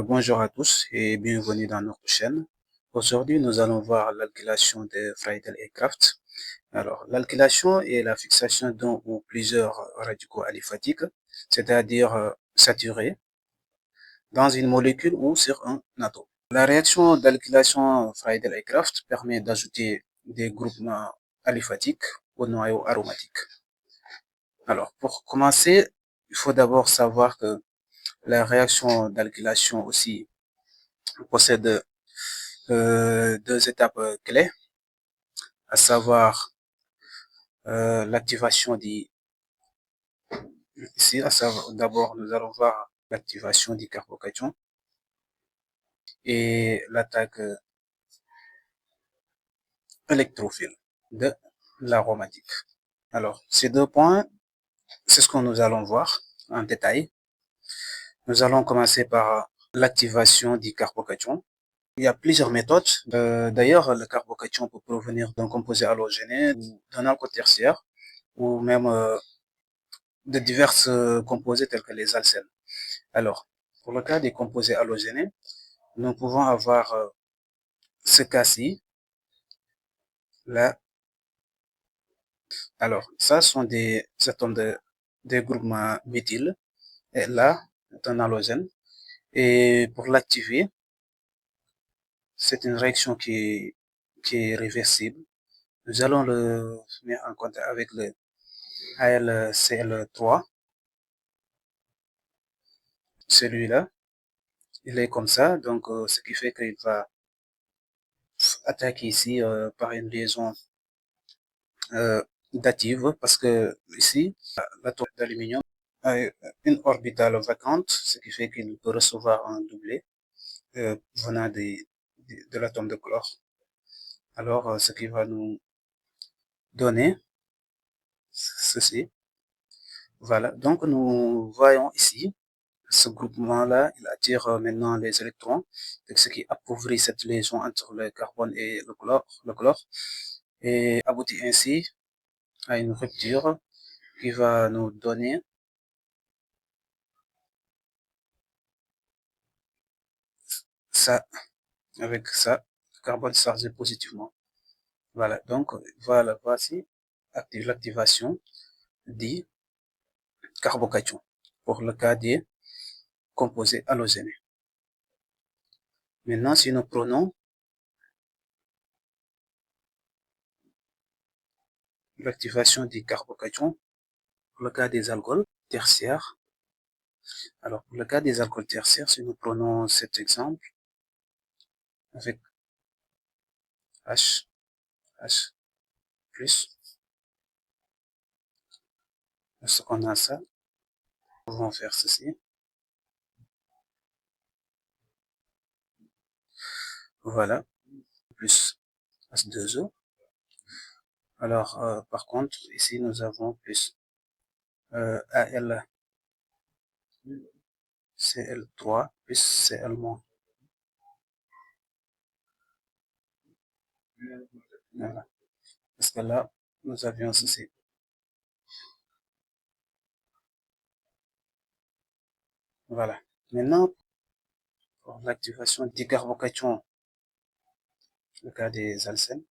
Bonjour à tous et bienvenue dans notre chaîne. Aujourd'hui, nous allons voir l'alkylation de Friedel et Crafts. Alors, l'alkylation est la fixation d'un ou plusieurs radicaux aliphatique, c'est-à-dire saturés, dans une molécule ou sur un atome. La réaction d'alkylation Friedel et Crafts permet d'ajouter des groupements aliphatiques au noyau aromatique. Alors, pour commencer, il faut d'abord savoir que la réaction d'alkylation aussi possède deux étapes clés, à savoir l'activation ici, à savoir d'abord nous allons voir l'activation du carbocation et l'attaque électrophile de l'aromatique. Alors, ces deux points, c'est ce que nous allons voir en détail. Nous allons commencer par l'activation du carbocation. Il y a plusieurs méthodes. D'ailleurs, le carbocation peut provenir d'un composé halogéné ou d'un alcool tertiaire ou même de diverses composés tels que les alcènes. Alors, pour le cas des composés halogénés, nous pouvons avoir ce cas-ci, là. Alors, ça sont des atomes des groupements méthyle, et là, c'est un halogène. Et pour l'activer, c'est une réaction qui est réversible. Nous allons le mettre en contact avec le AlCl3. Celui-là, il est comme ça, donc ce qui fait qu'il va attaquer ici par une liaison dative, parce que ici, l'atome d'aluminium a une orbitale vacante, ce qui fait qu'il peut recevoir un doublet venant de l'atome de chlore. Alors, ce qui va nous donner ceci. Voilà, donc nous voyons ici, ce groupement-là, il attire maintenant les électrons, ce qui appauvrit cette liaison entre le carbone et le chlore, et aboutit ainsi à une rupture qui va nous donner ça, avec ça, carbone chargé positivement. Voilà, donc voilà, voici l'activation du carbocation pour le cas des composés halogénés. Maintenant, si nous prenons l'activation du carbocation pour le cas des alcools tertiaires, alors pour le cas des alcools tertiaires, si nous prenons cet exemple avec H plus, lorsqu'on a ça, nous pouvons faire ceci. Voilà, plus H2O. Alors, par contre, ici, nous avons plus AlCl3 plus Cl-. Voilà. Parce que là, nous avions ceci. Voilà. Maintenant, pour l'activation du carbocation, le cas des alcènes.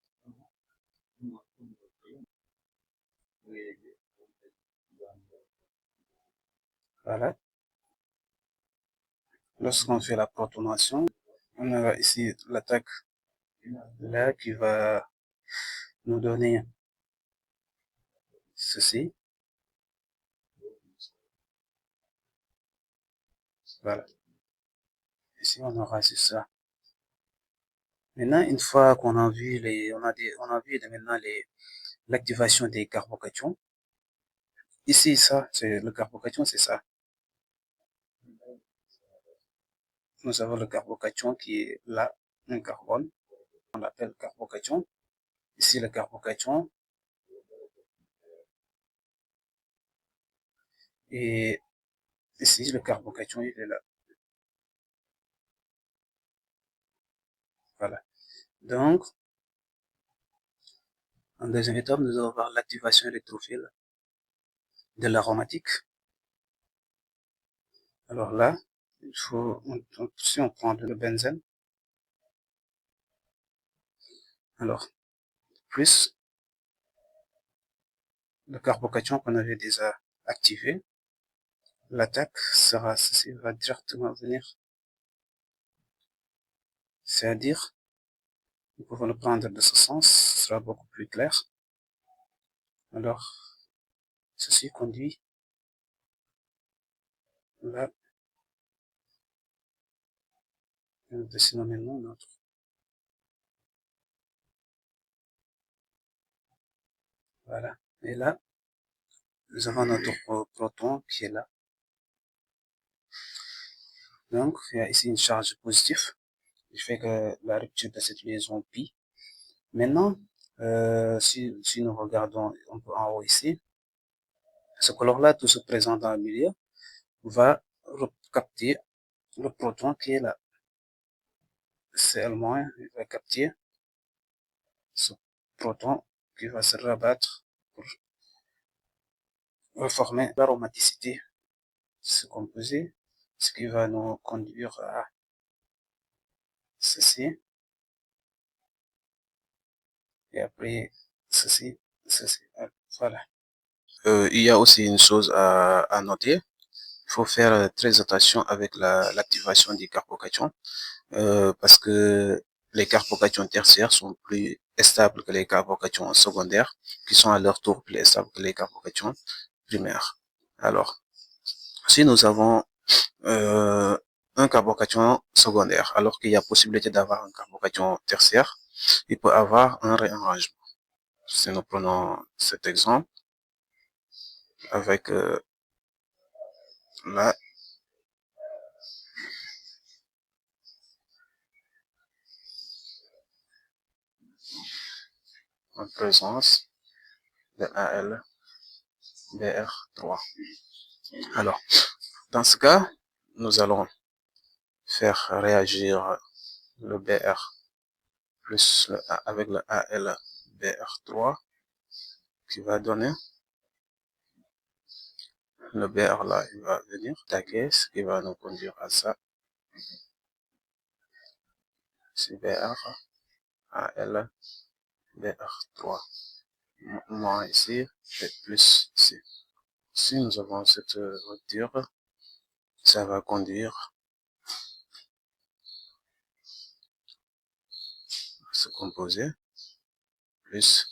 Voilà. Lorsqu'on fait la protonation, on a ici l'attaque là qui va nous donner ceci. Voilà. Ici, on aura juste ça. Maintenant, une fois qu'on a vu maintenant l'activation des carbocations. Ici, ça, c'est le carbocation, c'est ça. Nous avons le carbocation qui est là, un carbone. On l'appelle carbocation. Ici, le carbocation. Et Ici, le carbocation, il est là. Voilà. Donc, en deuxième étape, nous allons voir l'activation électrophile de l'aromatique. Alors là, si on prend le benzène, alors, plus le carbocation qu'on avait déjà activé, l'attaque sera, ceci va directement venir. C'est-à-dire, nous pouvons le prendre de ce sens, ce sera beaucoup plus clair. Alors, ceci conduit là, nous dessinons maintenant notre. Voilà. Et là, nous avons notre proton qui est là. Donc, il y a ici une charge positive, qui fait que la rupture de cette liaison pi. Maintenant, si nous regardons un peu en haut ici, ce colore-là, tout se présente dans le milieu, va capter le proton qui est là. Seulement, il va capter ce proton qui va se rabattre pour former l'aromaticité de ce composé, ce qui va nous conduire à ceci, et après ceci, ceci. Voilà. Il y a aussi une chose à noter. Il faut faire très attention avec l'activation des carbocations, parce que les carbocations tertiaires sont plus stables que les carbocations secondaires, qui sont à leur tour plus stables que les carbocations primaires. Alors, si nous avons un carbocation secondaire, alors qu'il y a possibilité d'avoir un carbocation tertiaire, il peut avoir un réarrangement. Si nous prenons cet exemple avec là, en présence de AlBr3. Alors, dans ce cas, nous allons faire réagir le Br plus avec le AlBr3 qui va donner le Br là, il va venir taguer, ce qui va nous conduire à ça. C'est Br, Al, Br3. Moins ici, et plus ici. Si nous avons cette rupture, ça va conduire à ce composé plus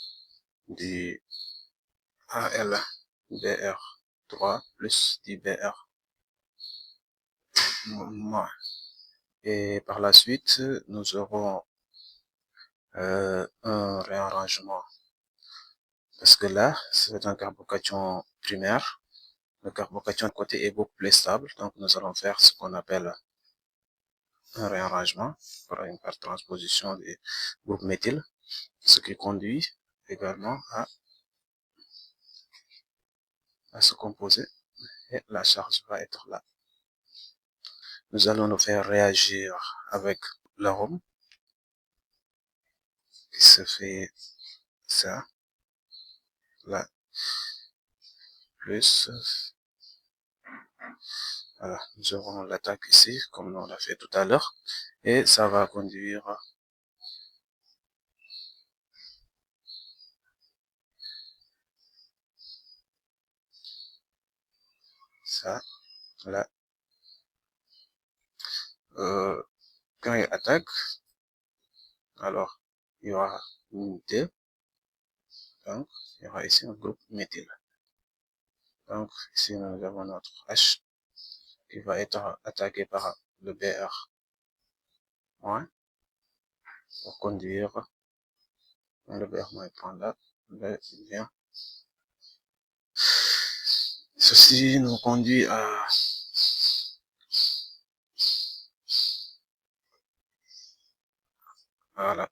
du AlBr3 plus du Br moins. Et par la suite, nous aurons un réarrangement. Parce que là, c'est un carbocation primaire. Le carbocation de côté est beaucoup plus stable. Donc, nous allons faire ce qu'on appelle un réarrangement par transposition des groupes méthyl, ce qui conduit également à se composer et la charge va être là. Nous allons nous faire réagir avec l'arôme qui se fait ça, là, plus, voilà, nous aurons l'attaque ici, comme on l'a fait tout à l'heure, et ça va conduire ça, là, quand il attaque, alors, il y aura une unité, donc, il y aura ici un groupe méthyl. Donc, ici, nous avons notre H qui va être attaqué par le Br- pour conduire le Br- prend là, là, il vient. Ceci nous conduit à voilà.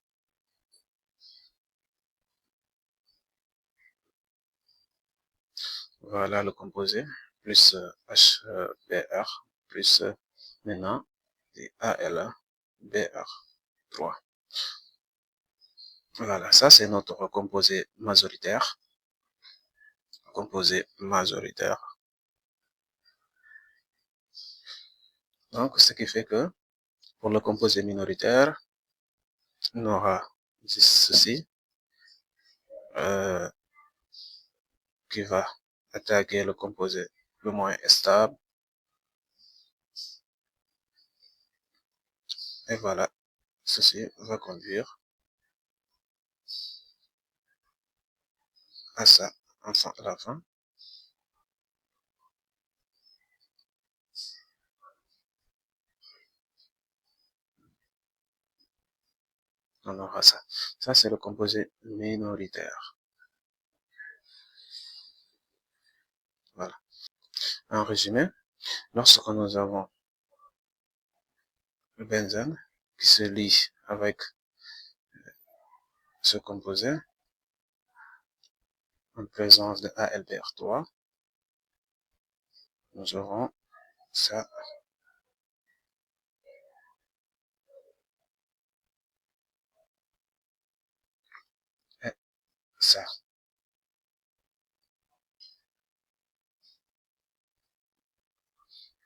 Voilà le composé, plus HBr plus maintenant AlBr3. Voilà, ça c'est notre composé majoritaire. Donc, ce qui fait que pour le composé minoritaire, on aura ceci qui va attaquer le composé le moins stable. Et voilà, ceci va conduire à ça, enfin à la fin. On aura ça. Ça, c'est le composé minoritaire. Voilà. En résumé, lorsque nous avons le benzène qui se lie avec ce composé en présence de AlBr3, nous aurons ça et ça.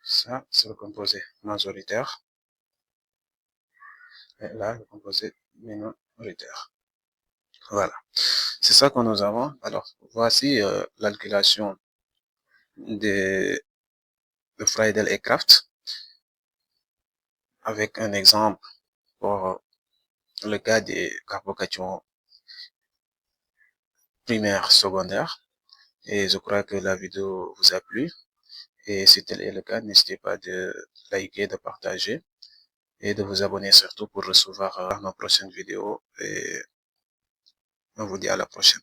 Ça, c'est le composé majoritaire. Et là, le composé minoritaire. Voilà. C'est ça que nous avons. Alors, voici l'alkylation de Friedel et Crafts avec un exemple pour le cas des carbocations primaires, secondaires. Et je crois que la vidéo vous a plu. Et si tel est le cas, n'hésitez pas de liker, de partager et de vous abonner surtout pour recevoir nos prochaines vidéos. Et on vous dit à la prochaine.